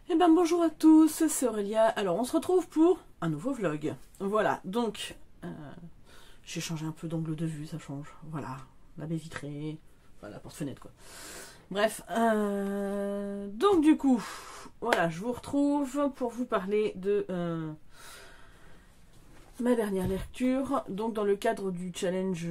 Eh ben bonjour à tous, c'est Aurélia. Alors on se retrouve pour un nouveau vlog. Voilà, donc j'ai changé un peu d'angle de vue, ça change. Voilà, la baie vitrée, enfin la porte-fenêtre quoi. Bref, donc du coup, voilà, je vous retrouve pour vous parler de ma dernière lecture. Donc dans le cadre du challenge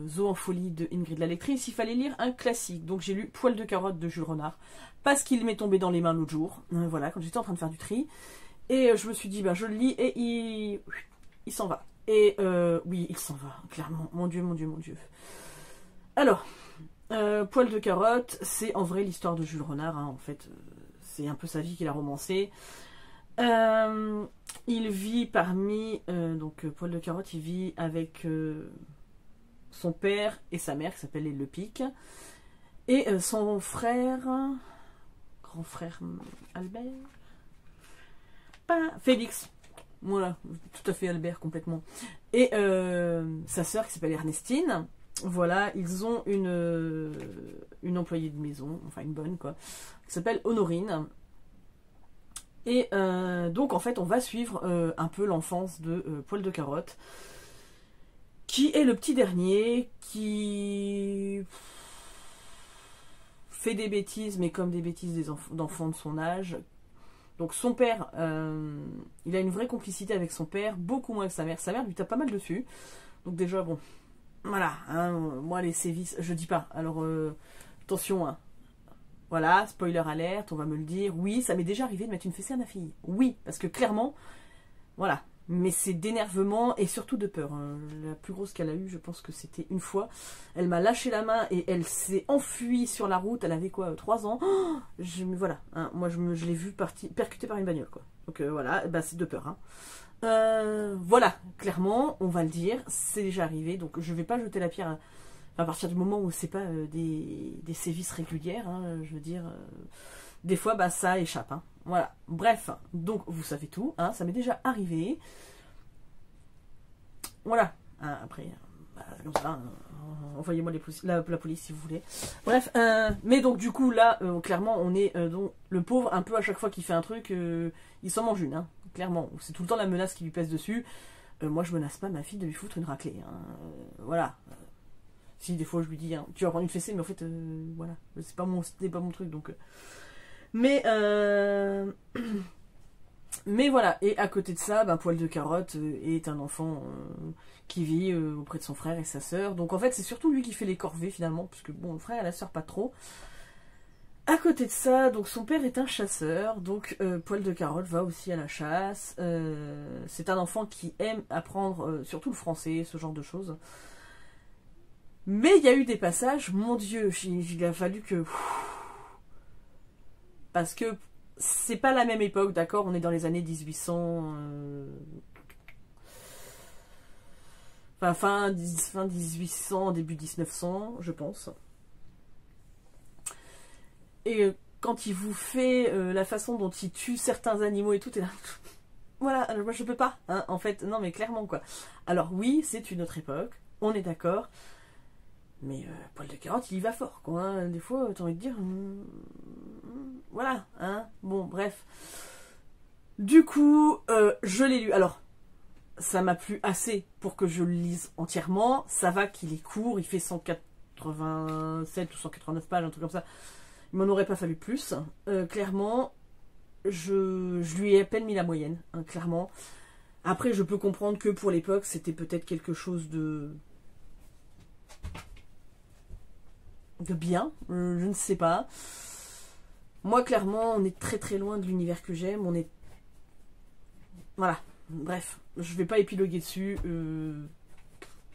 Zoo en folie de Ingrid la lectrice, il fallait lire un classique. Donc j'ai lu Poil de carotte de Jules Renard, parce qu'il m'est tombé dans les mains l'autre jour, voilà, quand j'étais en train de faire du tri. Et je me suis dit, bah je le lis et il s'en va. Et oui, il s'en va, clairement. Mon Dieu, mon Dieu, mon Dieu. Alors, Poil de carotte, c'est en vrai l'histoire de Jules Renard, hein, en fait. C'est un peu sa vie qu'il a romancée. Il vit parmi... donc, Poil de carotte, il vit avec son père et sa mère, qui s'appelle Le Pic. Et son frère... grand frère Albert, pas Félix, voilà, tout à fait Albert complètement, et sa sœur qui s'appelle Ernestine. Voilà, ils ont une employée de maison, enfin une bonne quoi, qui s'appelle Honorine. Et donc en fait on va suivre un peu l'enfance de Poil de carotte, qui est le petit dernier, qui fait des bêtises, mais comme des bêtises d'enfants de son âge. Donc son père, il a une vraie complicité avec son père, beaucoup moins que sa mère. Sa mère lui tape pas mal dessus. Donc déjà, bon, voilà, hein, moi les sévices, je dis pas. Alors, attention, hein. Voilà, spoiler alerte, on va me le dire. Oui, ça m'est déjà arrivé de mettre une fessée à ma fille. Oui, parce que clairement, voilà. Mais c'est d'énervement et surtout de peur. La plus grosse qu'elle a eue, je pense que c'était une fois. Elle m'a lâché la main et elle s'est enfuie sur la route. Elle avait quoi, 3 ans. Oh, voilà, hein, moi je l'ai vue percutée par une bagnole, quoi. Donc voilà, bah, c'est de peur. Hein. Voilà, clairement, on va le dire, c'est déjà arrivé. Donc je vais pas jeter la pierre à partir du moment où c'est pas des sévices régulières. Hein, je veux dire, des fois, bah, ça échappe. Hein. Voilà, bref, donc vous savez tout, hein, ça m'est déjà arrivé. Voilà, hein, après, bah, comme ça, envoyez-moi la police si vous voulez. Bref, mais donc du coup, là, clairement, on est donc le pauvre, un peu à chaque fois qu'il fait un truc, il s'en mange une, hein, clairement. C'est tout le temps la menace qui lui pèse dessus. Moi, je menace pas ma fille de lui foutre une raclée. Hein, voilà. Si, des fois, je lui dis, hein, tu vas prendre une fessée, mais en fait, voilà, c'est pas mon truc, donc... Mais voilà, et à côté de ça, ben, Poil de carotte est un enfant qui vit auprès de son frère et sa sœur. Donc en fait, c'est surtout lui qui fait les corvées finalement, puisque bon, le frère et la sœur pas trop. À côté de ça, donc son père est un chasseur, donc Poil de carotte va aussi à la chasse. C'est un enfant qui aime apprendre surtout le français, ce genre de choses. Mais il y a eu des passages, mon Dieu, il a fallu que... Parce que c'est pas la même époque, d'accord? On est dans les années 1800... Enfin, fin 1800, début 1900, je pense. Et quand il vous fait la façon dont il tue certains animaux et tout, et là... Voilà, alors moi je peux pas, hein, en fait, non mais clairement quoi. Alors oui, c'est une autre époque, on est d'accord. Mais Poil de carotte, il y va fort, quoi. Hein. Des fois, t'as envie de dire... voilà, hein. Bon, bref. Du coup, je l'ai lu. Alors, ça m'a plu assez pour que je le lise entièrement. Ça va qu'il est court, il fait 187 ou 189 pages, un truc comme ça. Il m'en aurait pas fallu plus. Clairement, je lui ai à peine mis la moyenne, hein, clairement. Après, je peux comprendre que pour l'époque, c'était peut-être quelque chose de bien, je ne sais pas. Moi, clairement, on est très très loin de l'univers que j'aime. On est... Voilà, bref, je vais pas épiloguer dessus.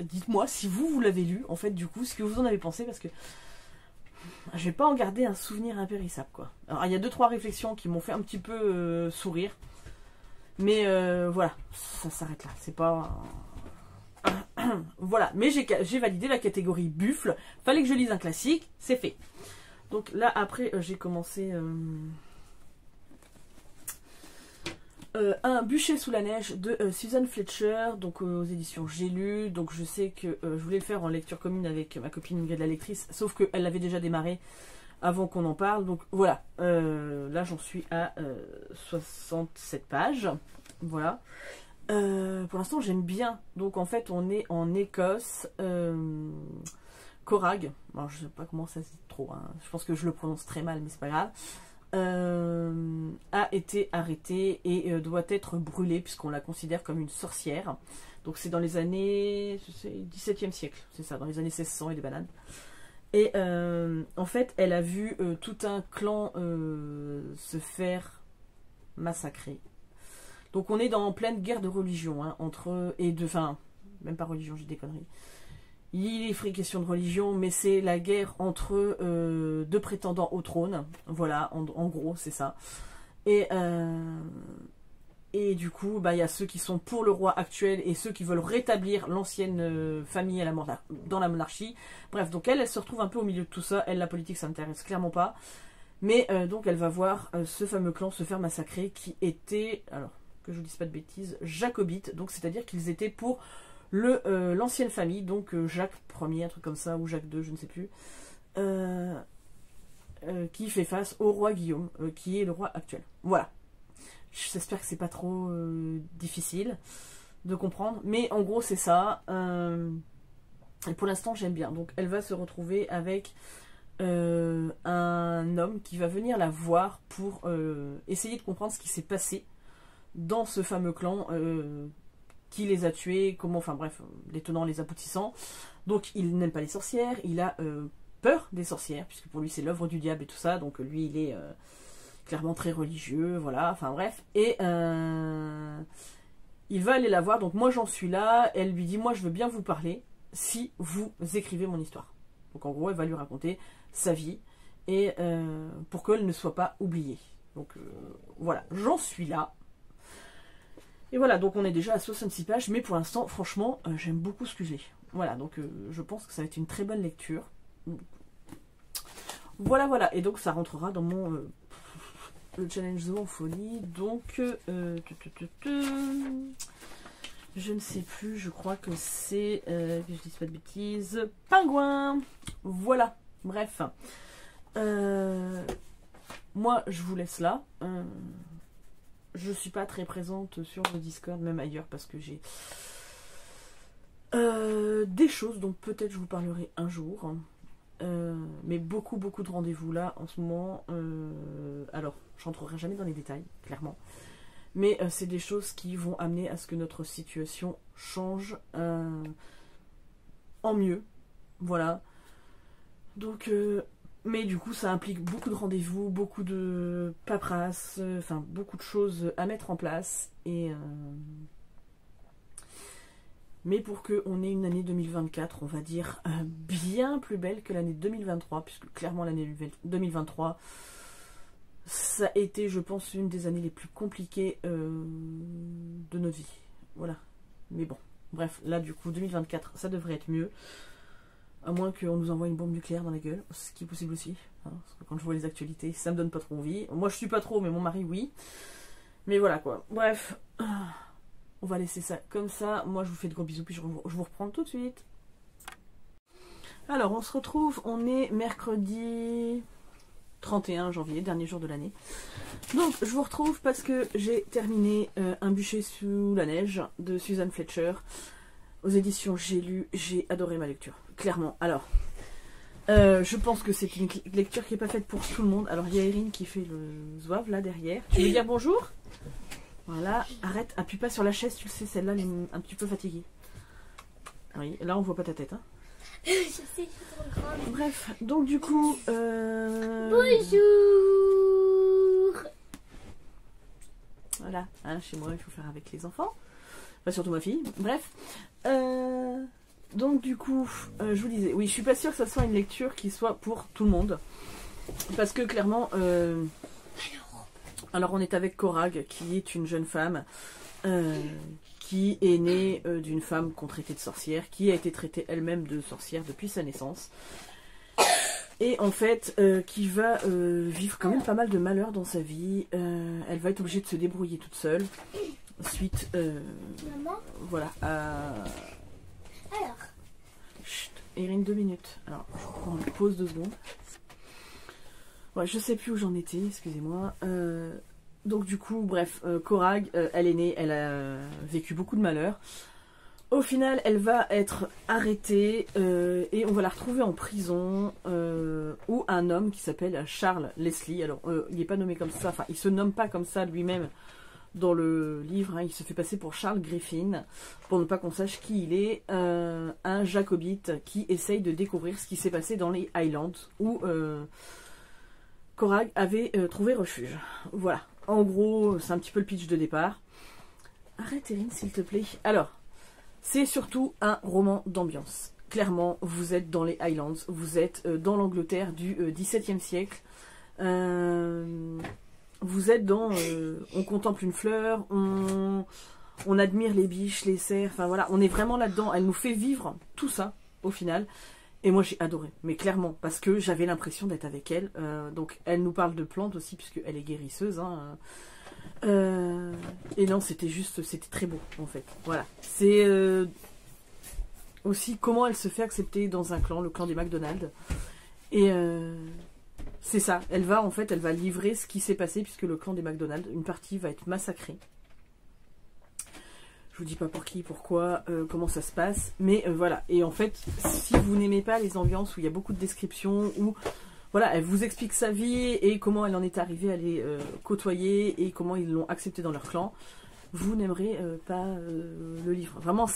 Dites-moi si vous l'avez lu, en fait, du coup, ce que vous en avez pensé, parce que je vais pas en garder un souvenir impérissable, quoi. Alors, il y a 2-3 réflexions qui m'ont fait un petit peu sourire. Mais voilà, ça s'arrête là. C'est pas... Voilà, mais j'ai validé la catégorie buffle. Fallait que je lise un classique, c'est fait. Donc là, après, j'ai commencé un bûcher sous la neige de Susan Fletcher, donc aux éditions J'ai lu. Donc je sais que je voulais le faire en lecture commune avec ma copine Ingrid la lectrice, sauf qu'elle l'avait déjà démarré. avant qu'on en parle. Donc voilà, là j'en suis à 67 pages. Voilà. Pour l'instant j'aime bien. Donc en fait on est en Écosse. Corag, alors je sais pas comment ça se dit trop, hein. Je pense que je le prononce très mal mais c'est pas grave. A été arrêtée et doit être brûlée puisqu'on la considère comme une sorcière. Donc c'est dans les années 17e siècle, c'est ça, dans les années 1600 et des bananes. Et en fait, elle a vu tout un clan se faire massacrer. Donc on est dans pleine guerre de religion, hein, entre et de, enfin, même pas religion, j'ai des conneries. Il est question de religion, mais c'est la guerre entre deux prétendants au trône. Voilà, en gros, c'est ça. Et du coup, bah, y a ceux qui sont pour le roi actuel et ceux qui veulent rétablir l'ancienne famille à dans la monarchie. Bref, donc elle se retrouve un peu au milieu de tout ça. Elle, la politique, ça n'intéresse clairement pas. Mais donc elle va voir ce fameux clan se faire massacrer qui était, alors que je vous dise pas de bêtises, jacobites. Donc c'est-à-dire qu'ils étaient pour l'ancienne famille, donc Jacques Ier, un truc comme ça, ou Jacques II, je ne sais plus, qui fait face au roi Guillaume, qui est le roi actuel. Voilà. J'espère que c'est pas trop difficile de comprendre, mais en gros c'est ça. Et pour l'instant j'aime bien. Donc elle va se retrouver avec un homme qui va venir la voir pour essayer de comprendre ce qui s'est passé dans ce fameux clan, qui les a tués, comment, enfin bref, les tenants, les aboutissants. Donc il n'aime pas les sorcières, il a peur des sorcières, puisque pour lui c'est l'œuvre du diable et tout ça, donc lui il est clairement très religieux, voilà, enfin bref. Et il va aller la voir, donc moi j'en suis là, elle lui dit, moi je veux bien vous parler, si vous écrivez mon histoire. Donc en gros elle va lui raconter sa vie, et pour qu'elle ne soit pas oubliée. Donc voilà, j'en suis là. Et voilà, donc on est déjà à 66 pages, mais pour l'instant, franchement, j'aime beaucoup ce que j'ai. Voilà, donc je pense que ça va être une très bonne lecture. Voilà, voilà, et donc ça rentrera dans mon le challenge Zoo en folie. Donc, je ne sais plus, je crois que c'est, que je dise pas de bêtises, Pingouin. Voilà, bref. Moi, je vous laisse là. Je suis pas très présente sur le Discord, même ailleurs, parce que j'ai des choses dont peut-être je vous parlerai un jour. Mais beaucoup de rendez-vous là en ce moment. Alors, je rentrerai jamais dans les détails, clairement. Mais c'est des choses qui vont amener à ce que notre situation change en mieux. Voilà. Donc... mais du coup, ça implique beaucoup de rendez-vous, beaucoup de paperasse, enfin beaucoup de choses à mettre en place. Et mais pour qu'on ait une année 2024, on va dire, bien plus belle que l'année 2023, puisque clairement l'année 2023, ça a été, je pense, une des années les plus compliquées de notre vie. Voilà. Mais bon, bref, là du coup, 2024, ça devrait être mieux. À moins qu'on nous envoie une bombe nucléaire dans la gueule, ce qui est possible aussi. Hein, parce que quand je vois les actualités, ça me donne pas trop envie. Moi je suis pas trop, mais mon mari oui. Mais voilà quoi. Bref, on va laisser ça comme ça. Moi je vous fais de gros bisous, puis je vous reprends tout de suite. Alors on se retrouve, on est mercredi 31 janvier, dernier jour de l'année. Donc je vous retrouve parce que j'ai terminé Un bûcher sous la neige de Suzanne Fletcher. Aux éditions J'ai lu, j'ai adoré ma lecture, clairement. Alors, je pense que c'est une lecture qui n'est pas faite pour tout le monde. Alors, il y a Erin qui fait le zouave là derrière. Tu veux dire bonjour? Voilà, arrête, appuie pas sur la chaise, tu le sais, celle-là, elle est un petit peu fatiguée. Oui, là, on voit pas ta tête. Hein. Je sais, je suis trop grande. Bref, donc du coup... Bonjour. Voilà, hein, chez moi, il faut faire avec les enfants. Enfin, surtout ma fille. Bref. Donc du coup, je vous disais, oui, je suis pas sûre que ça soit une lecture qui soit pour tout le monde. Parce que clairement... alors on est avec Corag, qui est une jeune femme qui est née d'une femme qu'on traitait de sorcière, qui a été traitée elle-même de sorcière depuis sa naissance. Et en fait, qui va vivre quand même pas mal de malheurs dans sa vie. Elle va être obligée de se débrouiller toute seule. Suite, Maman, voilà, à... alors, Chut, Erin, 2 minutes. Alors, je prends une pause 2 secondes. Ouais, je sais plus où j'en étais, excusez-moi. Donc du coup, bref, Korag, elle est née, elle a vécu beaucoup de malheurs. Au final, elle va être arrêtée et on va la retrouver en prison où un homme qui s'appelle Charles Leslie, alors il n'est pas nommé comme ça, enfin il se nomme pas comme ça lui-même dans le livre, hein, il se fait passer pour Charles Griffin, pour ne pas qu'on sache qui il est, un jacobite qui essaye de découvrir ce qui s'est passé dans les Highlands où Korag avait trouvé refuge. Voilà, en gros, c'est un petit peu le pitch de départ. Arrête Erin, s'il te plaît. Alors, c'est surtout un roman d'ambiance. Clairement, vous êtes dans les Highlands, vous êtes dans l'Angleterre du XVIIe siècle. Vous êtes dans... on contemple une fleur, on admire les biches, les cerfs, enfin voilà, on est vraiment là-dedans. Elle nous fait vivre tout ça, au final. Et moi, j'ai adoré, mais clairement, parce que j'avais l'impression d'être avec elle. Donc, elle nous parle de plantes aussi, puisqu'elle est guérisseuse, hein. Et non, c'était très beau en fait. Voilà, c'est aussi comment elle se fait accepter dans un clan, le clan des McDonald's. Et c'est ça, elle va livrer ce qui s'est passé puisque le clan des McDonald's, une partie va être massacrée. Je vous dis pas pour qui, pourquoi, comment ça se passe, mais voilà. Et en fait, si vous n'aimez pas les ambiances où il y a beaucoup de descriptions, où voilà, elle vous explique sa vie et comment elle en est arrivée à les côtoyer et comment ils l'ont accepté dans leur clan, vous n'aimerez pas le livre. Vraiment,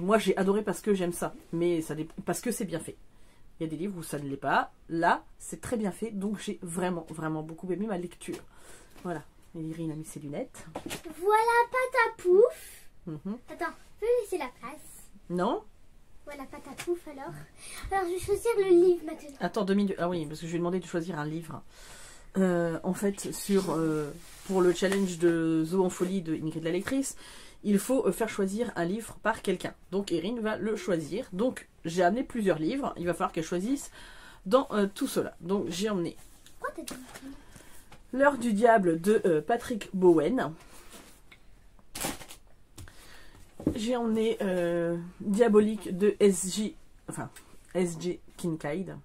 moi j'ai adoré parce que j'aime ça, mais parce que c'est bien fait. Il y a des livres où ça ne l'est pas. Là, c'est très bien fait, donc j'ai vraiment, vraiment beaucoup aimé ma lecture. Voilà, Irine a mis ses lunettes. Voilà, Patapouf. Attends, je vais laisser la place. Non? Voilà, Patapouf alors. Alors, je vais choisir le livre maintenant. Attends 2 minutes. Ah oui, parce que je lui ai demandé de choisir un livre. En fait, pour le challenge de Zo en folie de Ingrid la lectrice, il faut faire choisir un livre par quelqu'un. Donc Erin va le choisir. Donc j'ai amené plusieurs livres. Il va falloir qu'elle choisisse dans tout cela. Donc j'ai emmené L'heure du diable de Patrick Bowen. J'ai emmené Diabolique de S.J. Kincaid.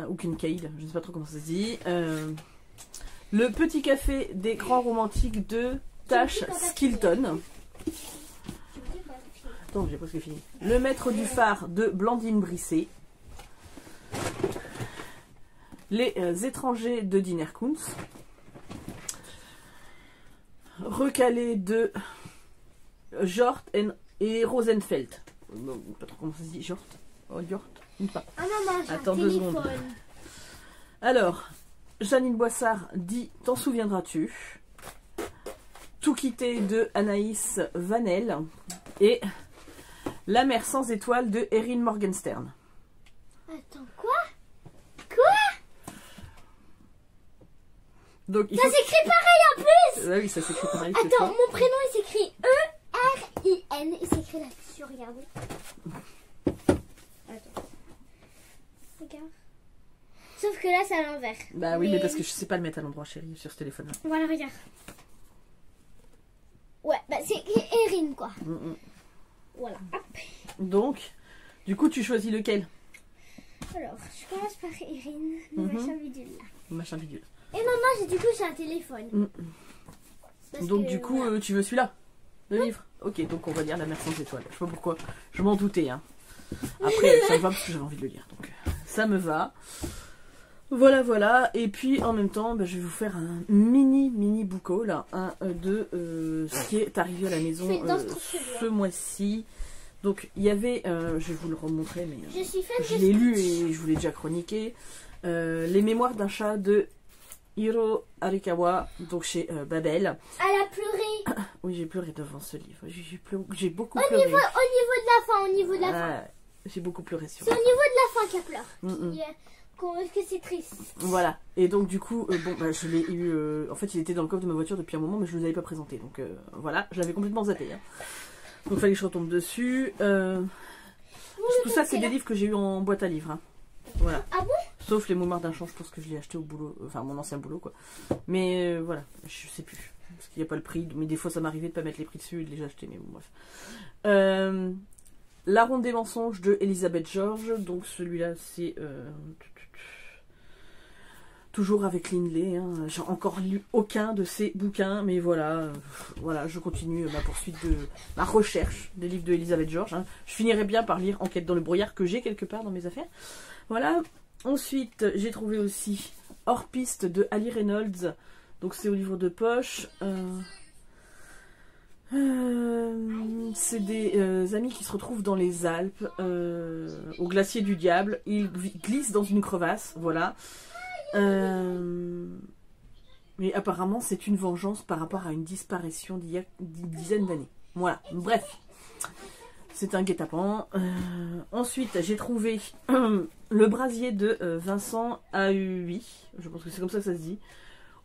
Ou Kincaid, je ne sais pas trop comment ça se dit. Le petit café des grands romantiques de Tash Skilton. Attends, j'ai presque fini. Le maître du phare de Blandine Brisset. Les étrangers de Diner Kunz. Recalé de Jort et Rosenfeld. Pas trop comment ça se dit, Jort. Oh, Jort, ou pas. Ah maman, j'ai Attends un 2 téléphone. secondes. Alors, Janine Boissard dit T'en souviendras-tu? Tout quitté de Anaïs Vanel. Et La mer sans étoiles de Erin Morgenstern. Attends, quoi? Quoi? Donc, il Ça faut... s'écrit pareil en plus. Ah oui, ça s'écrit pareil. ce Attends, soir. mon prénom il s'écrit E-R-I-N. Il s'écrit là-dessus, regardez. Attends. Regarde. Sauf que là, c'est à l'envers. Bah oui, mais parce que je sais pas le mettre à l'endroit, chérie, sur ce téléphone-là. Voilà, regarde. Ouais, bah c'est Erin, quoi. Voilà. Hop. Donc, du coup, tu choisis lequel? Alors, je commence par Erin, le machin bidule là. Machin bidule. Et maman, du coup, j'ai un téléphone. Parce Donc, que, du coup, voilà. tu veux celui-là? Le livre? Ok, donc on va lire La mer sans étoiles. Je sais pas pourquoi. Je m'en doutais, hein. Après, ça me va parce que j'avais envie de le lire. Donc, ça me va. Voilà, voilà. Et puis, en même temps, bah, je vais vous faire un mini book haul de ce qui est arrivé à la maison ce mois-ci. Donc, il y avait, je vais vous le remontrer, mais je suis fan je l'ai lu et je vous l'ai déjà chroniqué. Les mémoires d'un chat de Hiro Arikawa, donc chez Babel. Elle a pleuré. Oui, j'ai pleuré devant ce livre. J'ai beaucoup pleuré. Au niveau de la fin, J'ai beaucoup pleuré sur. C'est au niveau de la fin qu'elle pleure. Que c'est triste. Voilà. Et donc du coup, bon, bah, je l'ai eu. En fait, il était dans le coffre de ma voiture depuis un moment, mais je ne vous avais pas présenté. Donc voilà, je l'avais complètement zappé. Hein. Donc il fallait que je retombe dessus. Tout ça, c'est des livres que j'ai eu en boîte à livres. Hein. Voilà. Ah bon? Sauf les mémoires d'un chant, je pense que je l'ai acheté au boulot, enfin mon ancien boulot quoi. Mais voilà, je sais plus. Parce qu'il n'y a pas le prix, mais des fois ça m'arrivait de pas mettre les prix dessus et de les acheter, mais bon bref. La ronde des mensonges de Elisabeth George, donc celui-là c'est Toujours avec Lindley, hein. J'ai encore lu aucun de ses bouquins, mais voilà, voilà, je continue ma poursuite de ma recherche des livres de Elisabeth George. Hein. Je finirai bien par lire Enquête dans le brouillard que j'ai quelque part dans mes affaires. Voilà. Ensuite, j'ai trouvé aussi Hors piste de Ali Reynolds. Donc c'est au livre de poche. C'est des amis qui se retrouvent dans les Alpes, au glacier du diable. Ils glissent dans une crevasse, voilà. Mais apparemment c'est une vengeance par rapport à une disparition d'il y a une dizaine d'années. Voilà, bref. C'est un guet-apens. Ensuite, j'ai trouvé Le brasier de Vincent Ahui. Je pense que c'est comme ça que ça se dit.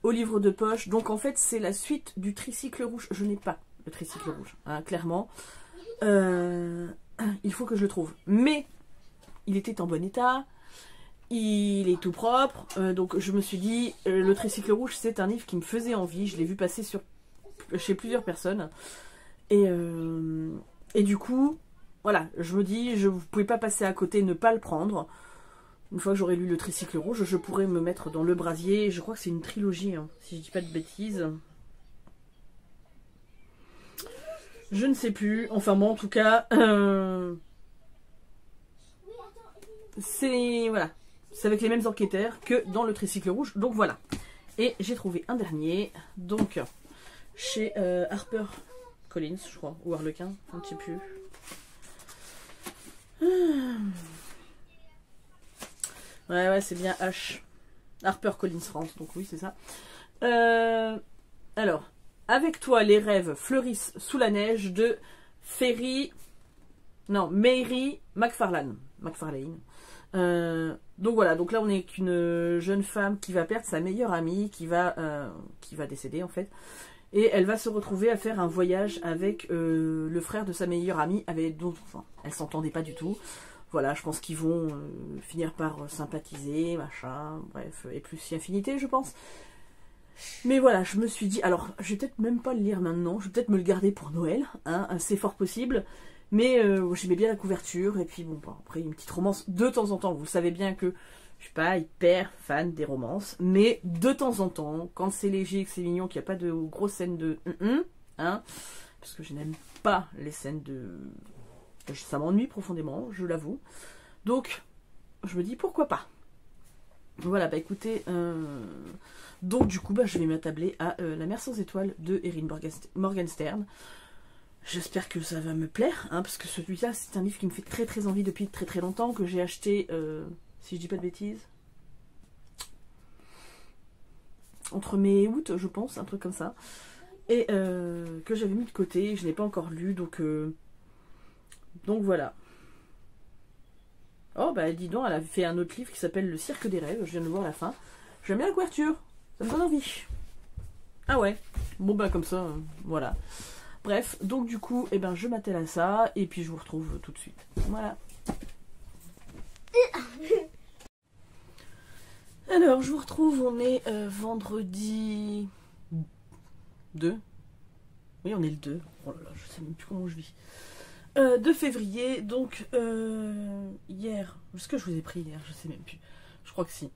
Au livre de poche. Donc en fait, c'est la suite du tricycle rouge. Je n'ai pas le tricycle rouge, hein, clairement. Il faut que je le trouve. Mais il était en bon état. Il est tout propre. Donc je me suis dit, le tricycle rouge, c'est un livre qui me faisait envie. Je l'ai vu passer chez plusieurs personnes. Et du coup, voilà, je me dis, vous ne pouvez pas passer à côté, ne pas le prendre. Une fois que j'aurai lu le tricycle rouge, je pourrais me mettre dans Le brasier. Je crois que c'est une trilogie, hein, si je dis pas de bêtises. Je ne sais plus. Enfin bon, en tout cas, c'est voilà, c'est avec les mêmes enquêteurs que dans le tricycle rouge. Donc voilà. Et j'ai trouvé un dernier, donc chez Harper Collins, je crois, ou Harlequin, je ne sais plus. Ouais, c'est bien H. Harper Collins France, donc oui, c'est ça. Alors, Avec toi, les rêves fleurissent sous la neige de Mary McFarlane. Donc voilà, donc là on est avec une jeune femme qui va perdre sa meilleure amie, qui va décéder en fait. Et elle va se retrouver à faire un voyage avec le frère de sa meilleure amie, avec dont enfin, elle s'entendait pas du tout. Voilà, je pense qu'ils vont finir par sympathiser, machin, bref, et plus si affinité, je pense. Mais voilà, je me suis dit, alors, je vais peut-être même pas le lire maintenant, je vais peut-être me le garder pour Noël, hein, c'est fort possible. Mais j'aimais bien la couverture, et puis bon, après une petite romance de temps en temps. Vous savez bien que je suis pas hyper fan des romances, mais de temps en temps, quand c'est léger, que c'est mignon, qu'il n'y a pas de grosses scènes de hein, parce que je n'aime pas les scènes de... Ça m'ennuie profondément, je l'avoue. Donc, je me dis pourquoi pas. Voilà, bah écoutez, donc du coup, bah, je vais m'attabler à La mer sans étoiles de Erin Morgenstern. J'espère que ça va me plaire, hein, parce que celui-là, c'est un livre qui me fait très très envie depuis très très longtemps, que j'ai acheté, si je dis pas de bêtises, entre mai et août, je pense, un truc comme ça, et que j'avais mis de côté, je n'ai pas encore lu, donc voilà. Oh bah dis donc, elle a fait un autre livre qui s'appelle Le cirque des rêves, je viens de voir la fin. J'aime bien la couverture, ça me donne envie. Ah ouais, bon bah comme ça, voilà. Bref, donc du coup, eh ben, je m'attelle à ça, et puis je vous retrouve tout de suite. Voilà. Alors, je vous retrouve, on est vendredi 2. Oui, on est le 2. Oh là là, je sais même plus comment je vis. 2 février, donc hier, est-ce que je vous ai pris hier? Je sais même plus. Je crois que si.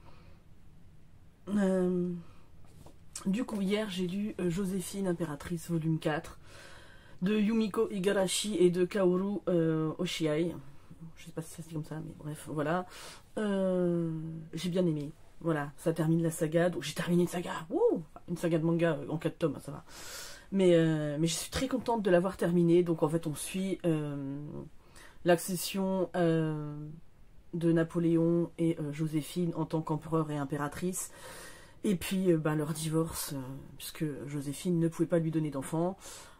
Du coup, hier, j'ai lu Joséphine, impératrice, volume 4. De Yumiko Igarashi et de Kaoru Oshiai. Je sais pas si ça se dit comme ça, mais bref, voilà. J'ai bien aimé. Voilà, ça termine la saga. Donc j'ai terminé une saga. Wouh, une saga de manga en 4 tomes, ça va. Mais je suis très contente de l'avoir terminée. Donc en fait, on suit l'accession de Napoléon et Joséphine en tant qu'empereur et impératrice. Et puis leur divorce, puisque Joséphine ne pouvait pas lui donner d'enfant.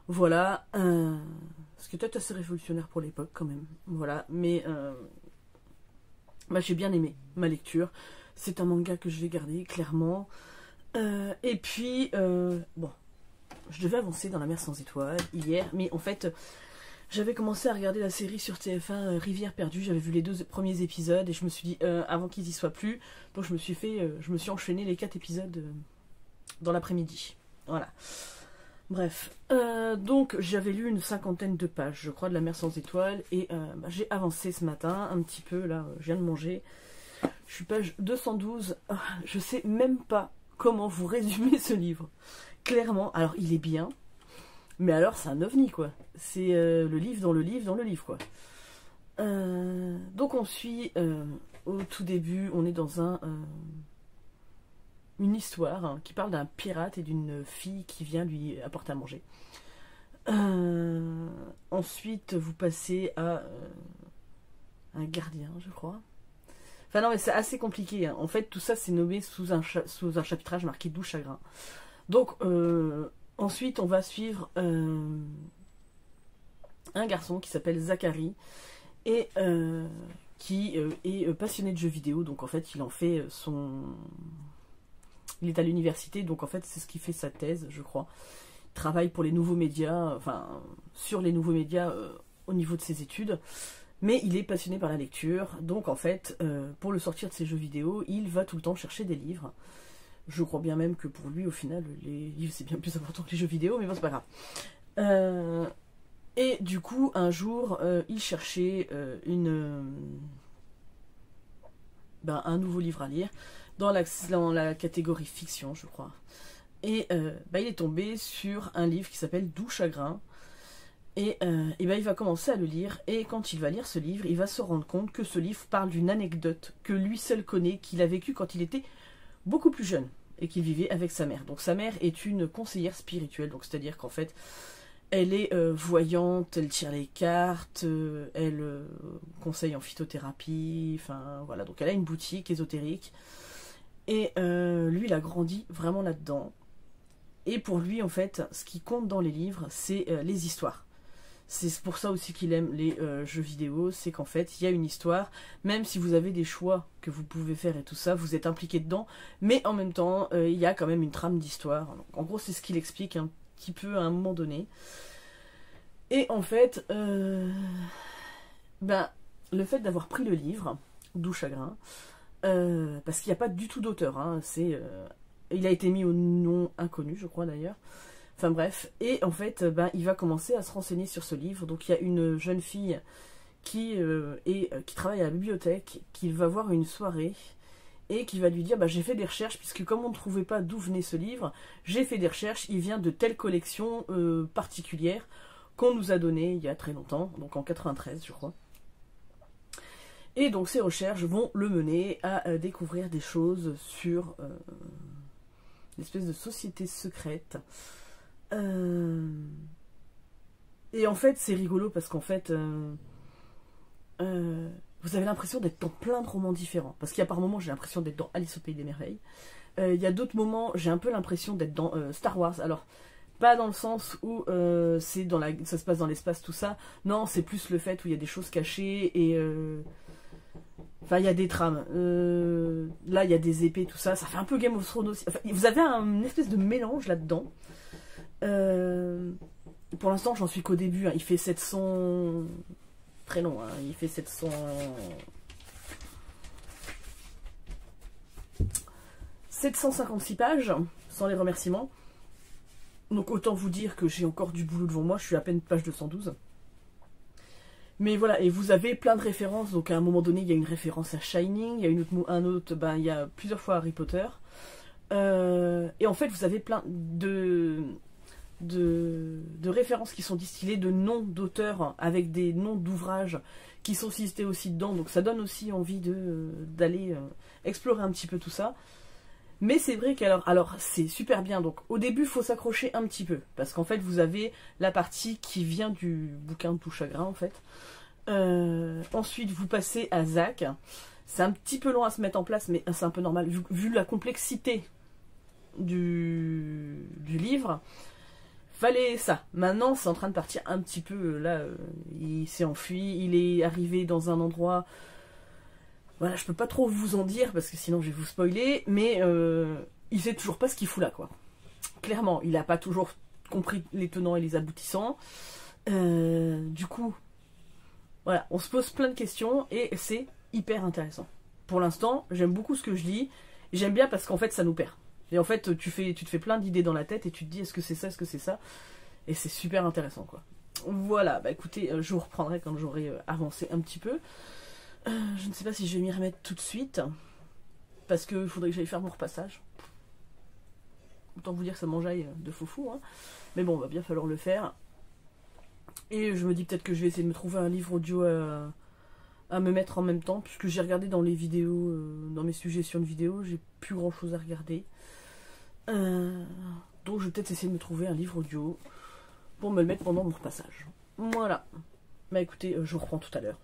Voilà, ce qui est peut-être assez révolutionnaire pour l'époque quand même, voilà, mais j'ai bien aimé ma lecture, c'est un manga que je vais garder, clairement, et puis, bon, je devais avancer dans La mer sans étoiles hier, mais en fait, j'avais commencé à regarder la série sur TF1 Rivière perdue, j'avais vu les 2 premiers épisodes, et je me suis dit, avant qu'ils y soient plus, donc je me suis enchaîné les 4 épisodes dans l'après-midi, voilà. Bref, donc j'avais lu une 50aine de pages, je crois, de La mer sans étoiles, et j'ai avancé ce matin un petit peu, là, je viens de manger, Je suis page 212. Je sais même pas comment vous résumer ce livre. Clairement, alors il est bien, mais alors c'est un ovni quoi. C'est le livre dans le livre dans le livre quoi. Donc on suit au tout début, on est dans une histoire qui parle d'un pirate et d'une fille qui vient lui apporter à manger. Ensuite vous passez à un gardien je crois. Enfin non mais c'est assez compliqué. Hein. En fait tout ça c'est nommé sous un chapitrage marqué Doux chagrin. Donc ensuite on va suivre un garçon qui s'appelle Zachary et qui est passionné de jeux vidéo. Donc en fait il en fait il est à l'université donc en fait c'est ce qui fait sa thèse je crois. Il travaille pour les nouveaux médias, enfin sur les nouveaux médias au niveau de ses études. Mais il est passionné par la lecture, donc en fait, pour le sortir de ses jeux vidéo, il va tout le temps chercher des livres. Je crois bien même que pour lui, au final, les livres c'est bien plus important que les jeux vidéo, mais bon, c'est pas grave. Et du coup, un jour, il cherchait un nouveau livre à lire, dans la catégorie fiction, je crois. Et il est tombé sur un livre qui s'appelle Doux chagrin. Et il va commencer à le lire, et quand il va lire ce livre, il va se rendre compte que ce livre parle d'une anecdote que lui seul connaît, qu'il a vécue quand il était beaucoup plus jeune, et qu'il vivait avec sa mère. Donc sa mère est une conseillère spirituelle, donc c'est-à-dire qu'en fait, elle est voyante, elle tire les cartes, elle conseille en phytothérapie, enfin voilà, donc elle a une boutique ésotérique, et lui il a grandi vraiment là-dedans. Et pour lui, en fait, ce qui compte dans les livres, c'est les histoires. C'est pour ça aussi qu'il aime les jeux vidéo, c'est qu'en fait, il y a une histoire, même si vous avez des choix que vous pouvez faire et tout ça, vous êtes impliqué dedans, mais en même temps, il y a quand même une trame d'histoire. En gros, c'est ce qu'il explique un petit peu à un moment donné. Et en fait, le fait d'avoir pris le livre, Doux chagrin, parce qu'il n'y a pas du tout d'auteur, hein, il a été mis au nom inconnu, je crois d'ailleurs. Enfin bref, et en fait, il va commencer à se renseigner sur ce livre. Donc il y a une jeune fille qui travaille à la bibliothèque, qui va voir une soirée, et qui va lui dire, j'ai fait des recherches, puisque comme on ne trouvait pas d'où venait ce livre, j'ai fait des recherches, il vient de telle collection particulière qu'on nous a donnée il y a très longtemps, donc en 93 je crois. Et donc ces recherches vont le mener à découvrir des choses sur une espèce de société secrète. Et en fait c'est rigolo parce qu'en fait vous avez l'impression d'être dans plein de romans différents, parce qu'il y a par moments j'ai l'impression d'être dans Alice au Pays des Merveilles, il y a d'autres moments j'ai un peu l'impression d'être dans Star Wars. Alors pas dans le sens où ça se passe dans l'espace tout ça, non, c'est plus le fait où il y a des choses cachées et enfin il y a des trames, là il y a des épées tout ça, ça fait un peu Game of Thrones aussi. Enfin, vous avez une espèce de mélange là-dedans. Pour l'instant j'en suis qu'au début, hein. Il fait 700... très long, hein. Il fait 756 pages, sans les remerciements. Donc autant vous dire que j'ai encore du boulot devant moi, je suis à peine page 212. Mais voilà, et vous avez plein de références, donc à un moment donné il y a une référence à Shining, il y a il y a plusieurs fois Harry Potter. Et en fait vous avez plein de références qui sont distillées, de noms d'auteurs avec des noms d'ouvrages qui sont cités aussi dedans, donc ça donne aussi envie d'aller explorer un petit peu tout ça. Mais c'est vrai alors c'est super bien, donc au début il faut s'accrocher un petit peu, parce qu'en fait vous avez la partie qui vient du bouquin de Doux chagrin en fait. Ensuite vous passez à Zach, c'est un petit peu long à se mettre en place, mais c'est un peu normal, vu la complexité du livre. Fallait ça. Maintenant, c'est en train de partir un petit peu. Là, il s'est enfui. Il est arrivé dans un endroit... Voilà, je peux pas trop vous en dire, parce que sinon je vais vous spoiler. Mais il sait toujours pas ce qu'il fout là, quoi. Clairement, il a pas toujours compris les tenants et les aboutissants. Du coup, voilà, on se pose plein de questions. Et c'est hyper intéressant. Pour l'instant, j'aime beaucoup ce que je lis. J'aime bien parce qu'en fait, ça nous perd. Et en fait, tu te fais plein d'idées dans la tête et tu te dis est-ce que c'est ça, est-ce que c'est ça. Et c'est super intéressant, quoi. Voilà, écoutez, je vous reprendrai quand j'aurai avancé un petit peu. Je ne sais pas si je vais m'y remettre tout de suite. Parce qu'il faudrait que j'aille faire mon repassage. Autant vous dire que ça m'enjaille de fou, hein. Mais bon, va bien falloir le faire. Et je me dis peut-être que je vais essayer de me trouver un livre audio à me mettre en même temps. Puisque j'ai regardé dans les vidéos, dans mes suggestions de vidéos, j'ai plus grand chose à regarder. Donc je vais peut-être essayer de me trouver un livre audio pour me le mettre pendant mon repassage. Voilà. Bah écoutez, je reprends tout à l'heure.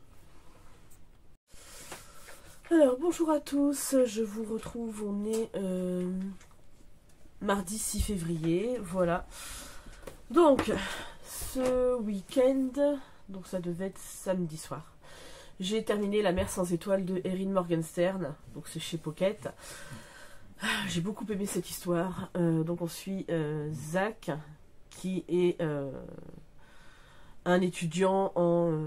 Alors bonjour à tous, je vous retrouve, on est mardi 6 février, voilà. Donc, ce week-end, donc ça devait être samedi soir, j'ai terminé La mer sans étoiles de Erin Morgenstern, donc c'est chez Pocket. J'ai beaucoup aimé cette histoire, donc on suit Zach, qui est un étudiant en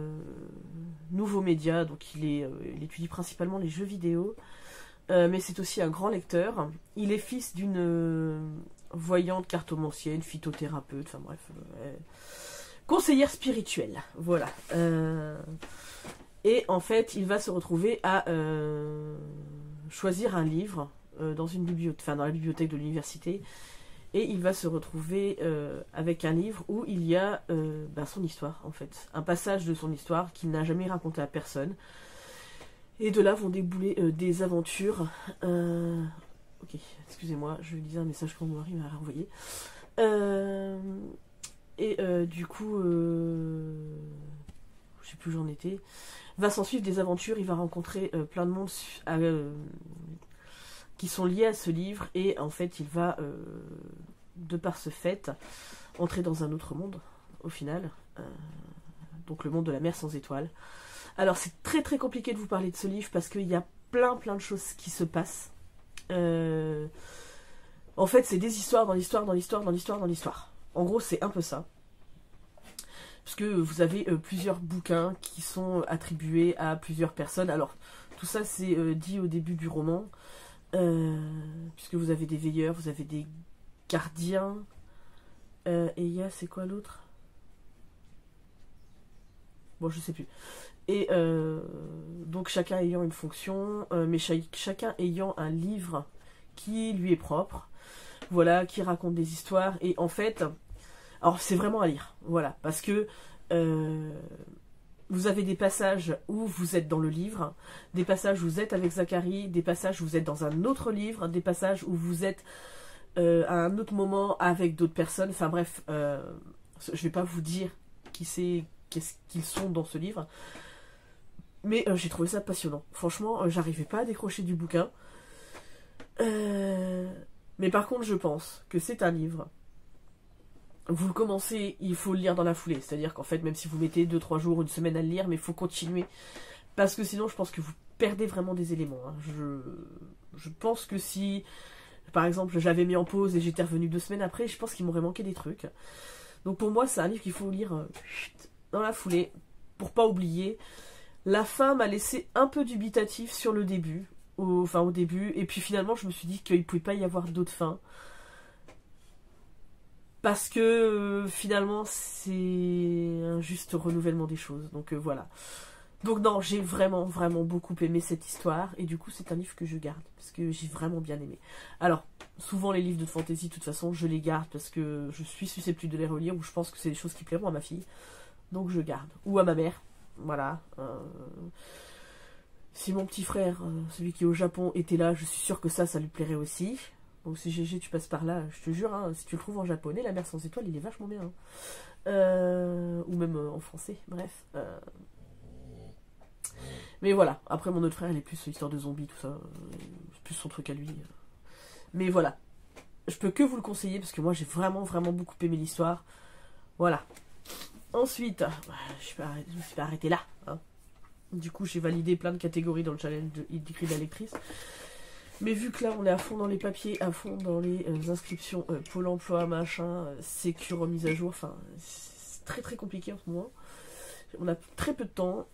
nouveaux médias, donc il étudie principalement les jeux vidéo, mais c'est aussi un grand lecteur. Il est fils d'une voyante cartomancienne, phytothérapeute, enfin bref, conseillère spirituelle, voilà. Et en fait, il va se retrouver à choisir un livre dans une bibliothèque, enfin dans la bibliothèque de l'université. Et il va se retrouver avec un livre où il y a son histoire, en fait. Un passage de son histoire qu'il n'a jamais raconté à personne. Et de là vont débouler des aventures. Ok, excusez-moi, je lisais un message que mon mari m'a renvoyé. Du coup, je sais plus où j'en étais. Va s'en suivre des aventures, il va rencontrer plein de monde qui sont liés à ce livre, et en fait il va, de par ce fait, entrer dans un autre monde, au final, donc le monde de la mer sans étoiles. Alors c'est très très compliqué de vous parler de ce livre, parce qu'il y a plein de choses qui se passent. En fait c'est des histoires dans l'histoire, dans l'histoire, dans l'histoire, dans l'histoire. En gros c'est un peu ça. Parce que vous avez plusieurs bouquins qui sont attribués à plusieurs personnes. Alors tout ça c'est dit au début du roman. Puisque vous avez des veilleurs, vous avez des gardiens, et il y a, c'est quoi l'autre? Bon, je sais plus. Et donc chacun ayant une fonction, mais chacun ayant un livre qui lui est propre, voilà, qui raconte des histoires. Et en fait, alors c'est vraiment à lire, voilà, parce que vous avez des passages où vous êtes dans le livre, des passages où vous êtes avec Zachary, des passages où vous êtes dans un autre livre, des passages où vous êtes à un autre moment avec d'autres personnes. Enfin bref, je vais pas vous dire qu'est-ce qu'ils sont dans ce livre. Mais j'ai trouvé ça passionnant. Franchement, j'arrivais pas à décrocher du bouquin. Mais par contre, je pense que c'est un livre. Vous le commencez, il faut le lire dans la foulée. C'est-à-dire qu'en fait, même si vous mettez 2-3 jours, une semaine à le lire, mais il faut continuer. Parce que sinon, je pense que vous perdez vraiment des éléments. Hein. Je pense que si, par exemple, j'avais mis en pause et j'étais revenu 2 semaines après, je pense qu'il m'aurait manqué des trucs. Donc pour moi, c'est un livre qu'il faut lire dans la foulée, pour pas oublier. La fin m'a laissé un peu dubitatif sur le début. Au début. Et puis finalement, je me suis dit qu'il ne pouvait pas y avoir d'autres fins. Parce que finalement c'est un juste renouvellement des choses. Donc voilà. Donc non, j'ai vraiment beaucoup aimé cette histoire. Et du coup c'est un livre que je garde. Parce que j'ai vraiment bien aimé. Alors, souvent les livres de fantasy, de toute façon, je les garde. Parce que je suis susceptible de les relire. Ou je pense que c'est des choses qui plairont à ma fille. Donc je garde. Ou à ma mère. Voilà. Si mon petit frère, celui qui est au Japon, était là, je suis sûre que ça lui plairait aussi. Donc si GG tu passes par là, je te jure, hein, si tu le trouves en japonais, La mer sans étoiles, il est vachement bien. Hein. Ou même en français, bref. Mais voilà, après mon autre frère, il est plus histoire de zombies, tout ça. C'est plus son truc à lui. Mais voilà. Je peux que vous le conseiller, parce que moi j'ai vraiment beaucoup aimé l'histoire. Voilà. Ensuite, je me suis pas arrêtée là. Hein. Du coup, j'ai validé plein de catégories dans le challenge d'écrit de la lectrice. Mais vu que là, on est à fond dans les papiers, à fond dans les inscriptions Pôle emploi, machin, sécu, remise à jour, enfin, c'est très compliqué en ce moment. On a très peu de temps.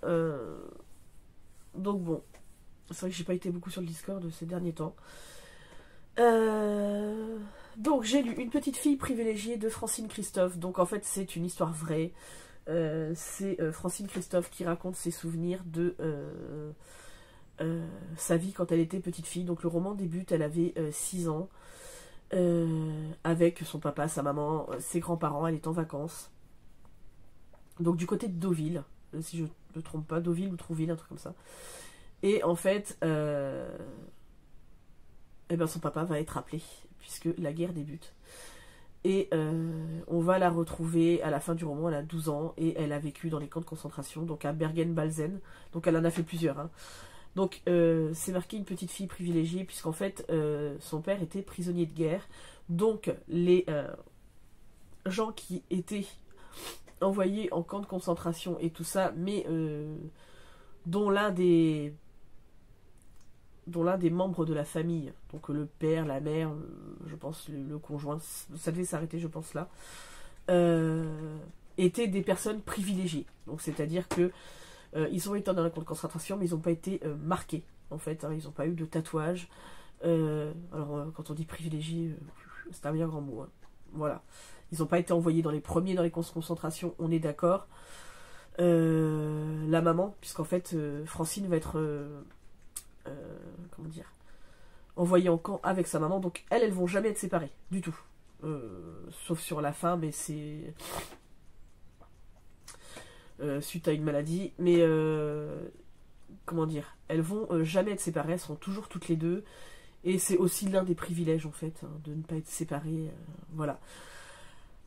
Donc bon, c'est vrai que j'ai pas été beaucoup sur le Discord ces derniers temps. Donc j'ai lu Une petite fille privilégiée de Francine Christophe. Donc en fait, c'est une histoire vraie. c'est Francine Christophe qui raconte ses souvenirs de sa vie quand elle était petite fille. Donc le roman débute, elle avait 6 ans, avec son papa, sa maman, ses grands-parents, elle est en vacances. Donc du côté de Deauville, si je ne me trompe pas, Deauville ou Trouville, un truc comme ça. Et en fait, eh ben son papa va être appelé, puisque la guerre débute. Et on va la retrouver à la fin du roman, elle a 12 ans, et elle a vécu dans les camps de concentration, donc à Bergen-Belsen. Donc elle en a fait plusieurs. Hein. Donc c'est marqué une petite fille privilégiée, puisqu'en fait, son père était prisonnier de guerre. Donc les gens qui étaient envoyés en camp de concentration et tout ça, mais dont l'un des membres de la famille, donc le père, la mère, je pense le conjoint, ça devait s'arrêter je pense là, étaient des personnes privilégiées. Donc c'est-à-dire que ils ont été dans la camp de concentration, mais ils n'ont pas été marqués, en fait, hein, ils n'ont pas eu de tatouage. Alors quand on dit privilégié, c'est un bien grand mot, hein. Voilà. Ils n'ont pas été envoyés dans les premiers dans les camps de concentration, on est d'accord. La maman, puisqu'en fait Francine va être comment dire, envoyée en camp avec sa maman, donc elles vont jamais être séparées du tout, sauf sur la fin, mais c'est suite à une maladie, mais comment dire, elles vont jamais être séparées, elles sont toujours toutes les deux, et c'est aussi l'un des privilèges en fait, hein, de ne pas être séparées, voilà.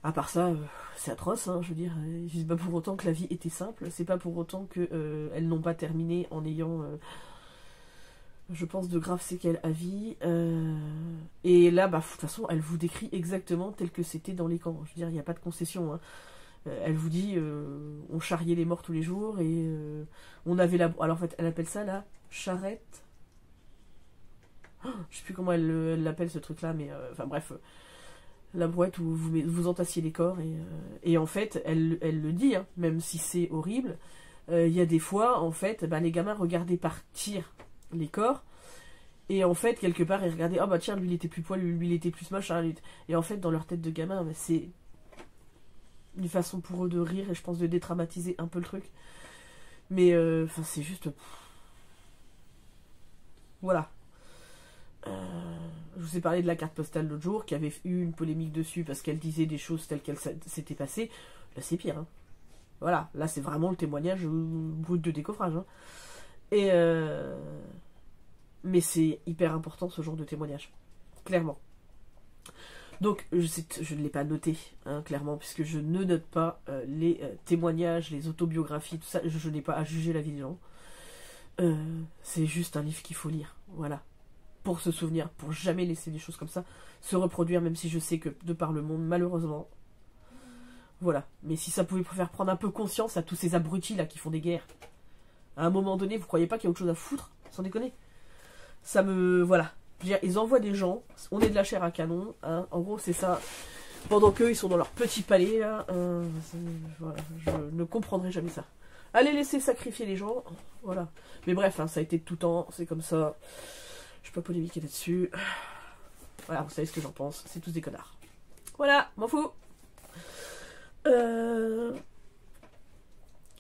À part ça, c'est atroce, hein, je veux dire, c'est pas pour autant que la vie était simple, c'est pas pour autant que elles n'ont pas terminé en ayant je pense de graves séquelles à vie, et là, bah, de toute façon, elle vous décrit exactement tel que c'était dans les camps. Je veux dire, il n'y a pas de concession. Hein. Elle vous dit, on charriait les morts tous les jours, et on avait la... Alors en fait, elle appelle ça la charrette. Oh, je sais plus comment elle l'appelle ce truc-là, mais enfin bref, la brouette où vous entassiez les corps, et en fait, elle le dit, hein, même si c'est horrible, il y a des fois, en fait, bah, les gamins regardaient partir les corps, et en fait quelque part ils regardaient, ah bah tiens, lui il était plus poilu, lui il était plus machin, et en fait dans leur tête de gamin, bah, c'est une façon pour eux de rire, et je pense de détraumatiser un peu le truc, mais enfin c'est juste voilà. Je vous ai parlé de la carte postale l'autre jour, qui avait eu une polémique dessus parce qu'elle disait des choses telles qu'elles s'étaient passées. Là c'est pire, hein. Voilà, là c'est vraiment le témoignage brut de décoffrage, hein. Et mais c'est hyper important ce genre de témoignage, clairement. Donc je ne l'ai pas noté, hein, clairement, puisque je ne note pas les témoignages, les autobiographies, tout ça. Je n'ai pas à juger la vie des gens. C'est juste un livre qu'il faut lire, voilà, pour se souvenir, pour jamais laisser des choses comme ça se reproduire, même si je sais que de par le monde, malheureusement, voilà. Mais si ça pouvait faire prendre un peu conscience à tous ces abrutis là qui font des guerres. À un moment donné, vous croyez pas qu'il y a autre chose à foutre? Sans déconner. Ça me... Voilà. Je veux dire, ils envoient des gens, on est de la chair à canon, hein, en gros c'est ça. Pendant qu'eux, ils sont dans leur petit palais, là, voilà, je ne comprendrai jamais ça. Allez laisser sacrifier les gens, voilà. Mais bref, hein, ça a été de tout temps, c'est comme ça. Je peux pas polémiquer là-dessus. Voilà, vous savez ce que j'en pense, c'est tous des connards. Voilà, m'en fous.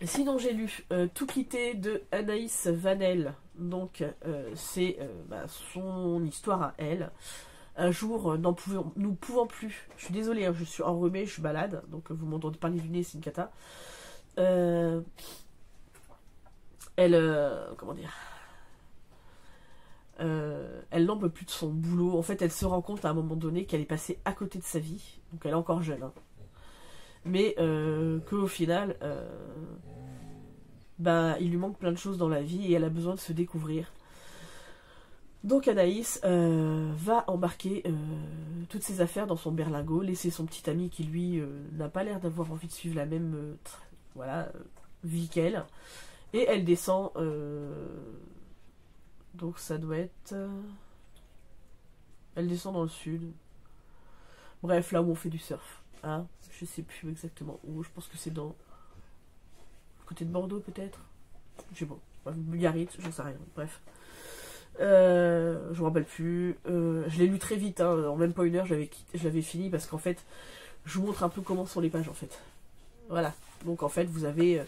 Sinon j'ai lu Tout quitter de Anaïs Vanel. Donc c'est son histoire à elle. Un jour, nous pouvons plus. Je suis désolée, hein, je suis enrhumée, je suis malade. Donc vous m'entendez parler du nez, c'est une cata. Comment dire, elle n'en peut plus de son boulot. En fait, elle se rend compte à un moment donné qu'elle est passée à côté de sa vie. Donc elle est encore jeune, hein. Mais qu'au final, il lui manque plein de choses dans la vie et elle a besoin de se découvrir. Donc Anaïs va embarquer toutes ses affaires dans son berlingot, laisser son petit ami qui lui n'a pas l'air d'avoir envie de suivre la même vie qu'elle. Et elle descend, donc ça doit être... elle descend dans le sud. Bref, là où on fait du surf. Hein, je sais plus exactement où, je pense que c'est dans... côté de Bordeaux peut-être. Je sais pas, Biarritz, j'en sais rien, bref. Je me rappelle plus. Je l'ai lu très vite, hein, en même pas une heure, je l'avais fini parce qu'en fait, je vous montre un peu comment sont les pages en fait. Voilà. Donc en fait, vous avez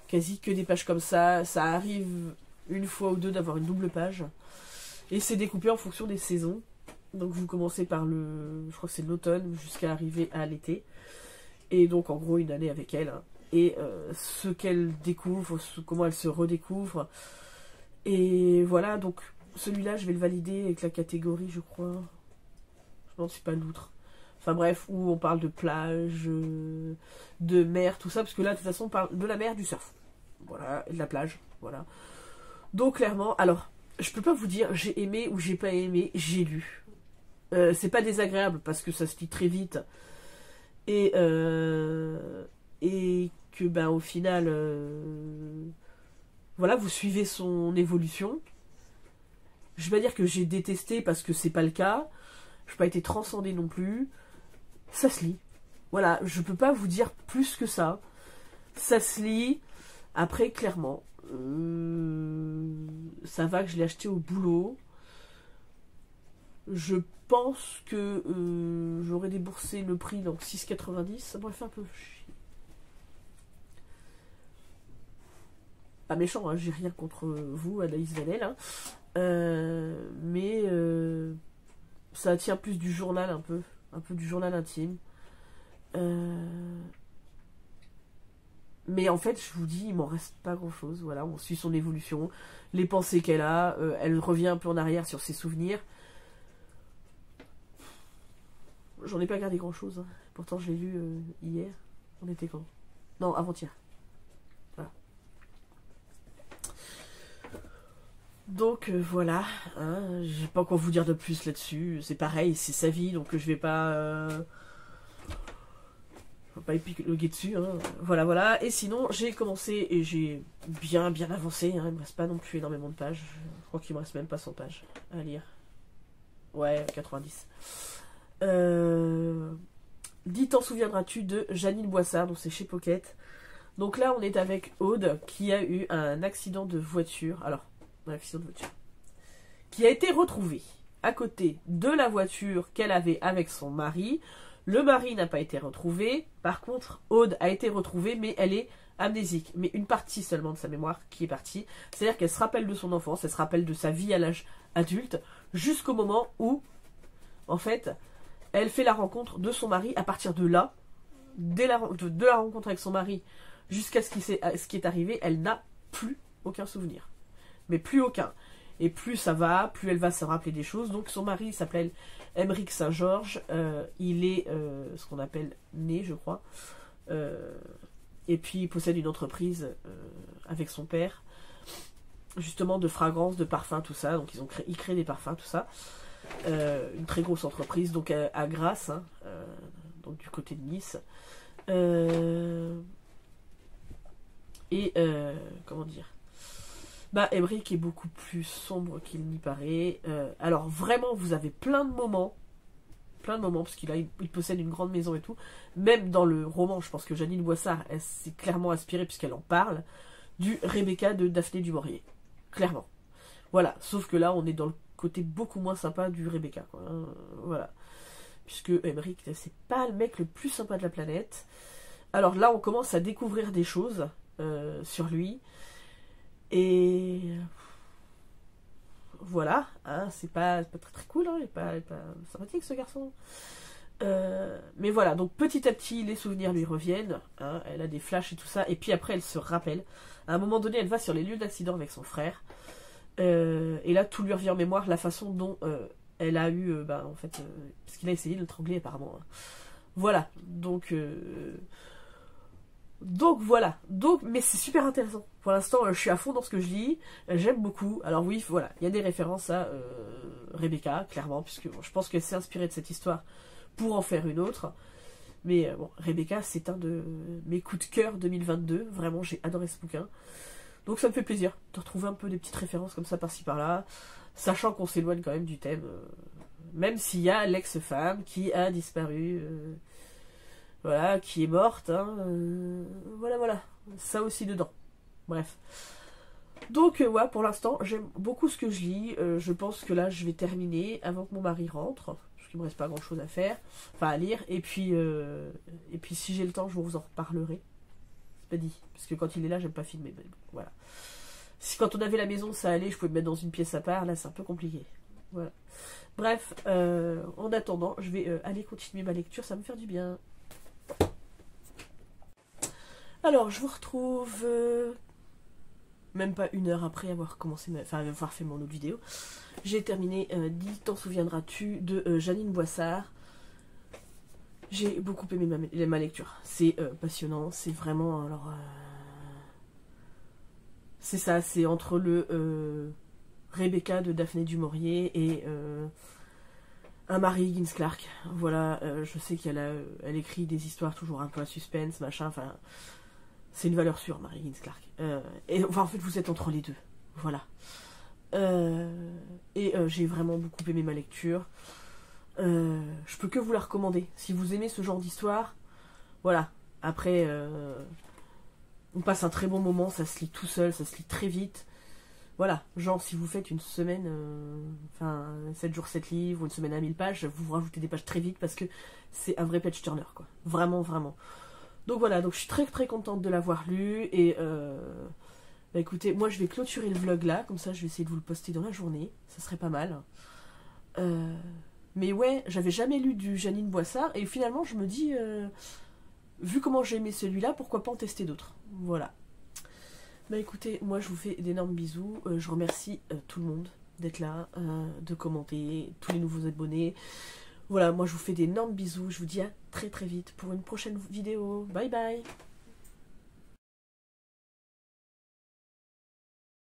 quasi que des pages comme ça. Ça arrive une fois ou deux d'avoir une double page. Et c'est découpé en fonction des saisons. Donc vous commencez par je crois que c'est l'automne, jusqu'à arriver à l'été. Et donc en gros une année avec elle. Hein. Et ce qu'elle découvre, comment elle se redécouvre. Et voilà, donc celui-là je vais le valider avec la catégorie, je crois. Je ne suis pas l'outre. Enfin bref, où on parle de plage, de mer, tout ça. Parce que là, de toute façon, on parle de la mer, du surf. Voilà, et de la plage. Voilà. Donc clairement, alors, je peux pas vous dire j'ai aimé ou j'ai pas aimé, j'ai lu. C'est pas désagréable parce que ça se lit très vite. Et que ben au final voilà, vous suivez son évolution. Je vais pas dire que j'ai détesté parce que c'est pas le cas. Je n'ai pas été transcendée non plus. Ça se lit. Voilà, je peux pas vous dire plus que ça. Ça se lit. Après, clairement, ça va que je l'ai acheté au boulot. Je pense que j'aurais déboursé le prix, donc 6,90. Ça m'aurait fait un peu chier. Pas méchant, hein, j'ai rien contre vous, Anaïs Vanel. Hein. Mais ça tient plus du journal un peu du journal intime. Mais en fait, je vous dis, il m'en reste pas grand chose. Voilà, on suit son évolution, les pensées qu'elle a, elle revient un peu en arrière sur ses souvenirs. J'en ai pas gardé grand chose. Hein. Pourtant, je l'ai lu hier. On était quand? Non, avant-hier. Voilà. Donc voilà, hein, j'ai pas quoi vous dire de plus là-dessus. C'est pareil, c'est sa vie, donc je vais pas épiloguer dessus. Hein. Voilà, voilà. Et sinon, j'ai commencé et j'ai bien avancé. Hein. Il me reste pas non plus énormément de pages. Je crois qu'il me reste même pas 100 pages à lire. Ouais, 90. Dis t'en souviendras-tu de Janine Boissard, donc c'est chez Pocket. Donc là, on est avec Aude qui a eu un accident de voiture. Alors, un accident de voiture. Qui a été retrouvé à côté de la voiture qu'elle avait avec son mari. Le mari n'a pas été retrouvé. Par contre, Aude a été retrouvée, mais elle est amnésique. Mais une partie seulement de sa mémoire qui est partie. C'est-à-dire qu'elle se rappelle de son enfance, elle se rappelle de sa vie à l'âge adulte, jusqu'au moment où, en fait, elle fait la rencontre de son mari. À partir de là, dès la rencontre avec son mari, jusqu'à ce qui est arrivé, elle n'a plus aucun souvenir. Mais plus aucun. Et plus ça va, plus elle va se rappeler des choses. Donc son mari s'appelle Aymeric Saint-Georges. Il est ce qu'on appelle né, je crois. Et puis il possède une entreprise avec son père. Justement de fragrances, de parfums, tout ça. Donc ils créent des parfums, tout ça. Une très grosse entreprise, donc à Grasse, hein, donc du côté de Nice. Comment dire, bah Aymeric est beaucoup plus sombre qu'il n'y paraît. Alors vraiment, vous avez plein de moments, parce il possède une grande maison et tout. Même dans le roman, je pense que Janine Boissard, elle s'est clairement inspirée, puisqu'elle en parle, du Rebecca de Daphné du Maurier. Clairement. Voilà, sauf que là, on est dans le côté beaucoup moins sympa du Rebecca, quoi, hein, voilà. Puisque Aymeric, c'est pas le mec le plus sympa de la planète. Alors là, on commence à découvrir des choses sur lui. Et voilà, hein, c'est pas très très cool, hein, il est pas sympathique ce garçon. Mais voilà, donc petit à petit, les souvenirs lui reviennent, hein, elle a des flashs et tout ça, et puis après elle se rappelle. À un moment donné, elle va sur les lieux d'accident avec son frère, et là tout lui revient en mémoire, la façon dont elle a eu, en fait, parce qu'il a essayé de l'étrangler apparemment. Hein. Voilà, donc voilà, mais c'est super intéressant. Pour l'instant, je suis à fond dans ce que je lis, j'aime beaucoup. Alors oui, voilà, il y a des références à Rebecca, clairement, puisque bon, je pense qu'elle s'est inspirée de cette histoire pour en faire une autre. Mais bon, Rebecca, c'est un de mes coups de cœur 2022. Vraiment, j'ai adoré ce bouquin. Donc ça me fait plaisir de retrouver un peu des petites références comme ça par-ci par-là, sachant qu'on s'éloigne quand même du thème, même s'il y a l'ex-femme qui a disparu, voilà, qui est morte, hein, voilà, ça aussi dedans. Bref. Donc ouais, pour l'instant, j'aime beaucoup ce que je lis. Je pense que là, je vais terminer avant que mon mari rentre, parce qu'il me reste pas grand chose à faire, enfin à lire, et puis si j'ai le temps je vous en reparlerai, c'est pas dit, parce que quand il est là j'aime pas filmer, mais bon, voilà. Si quand on avait la maison ça allait, je pouvais me mettre dans une pièce à part, là c'est un peu compliqué, voilà. Bref, en attendant, je vais aller continuer ma lecture, ça va me faire du bien. Alors, je vous retrouve même pas une heure après avoir commencé, avoir fait mon autre vidéo. J'ai terminé Dis t'en souviendras-tu de Jeannine Boissard. J'ai beaucoup aimé ma lecture. C'est passionnant, c'est vraiment, alors... c'est ça, c'est entre le Rebecca de Daphné du Maurier et un Mary Higgins Clark. Voilà, je sais qu'elle elle écrit des histoires toujours un peu à suspense, machin, enfin... C'est une valeur sûre, Mary Higgins Clark. Et enfin, en fait, vous êtes entre les deux. Voilà. J'ai vraiment beaucoup aimé ma lecture. Je peux que vous la recommander. Si vous aimez ce genre d'histoire, voilà. Après, on passe un très bon moment, ça se lit tout seul, ça se lit très vite. Voilà, genre si vous faites une semaine, 7 jours 7 livres, ou une semaine à 1000 pages, vous rajoutez des pages très vite parce que c'est un vrai page turner, quoi. Vraiment, vraiment. Donc voilà, donc je suis très très contente de l'avoir lu, et bah écoutez, moi je vais clôturer le vlog là, comme ça je vais essayer de vous le poster dans la journée, ça serait pas mal. Mais ouais, j'avais jamais lu du Jeannine Boissard, et finalement je me dis, vu comment j'ai aimé celui-là, pourquoi pas en tester d'autres. Voilà. Bah écoutez, moi je vous fais d'énormes bisous, je remercie tout le monde d'être là, de commenter, tous les nouveaux abonnés. Voilà, moi je vous fais d'énormes bisous, je vous dis à très très vite pour une prochaine vidéo. Bye bye.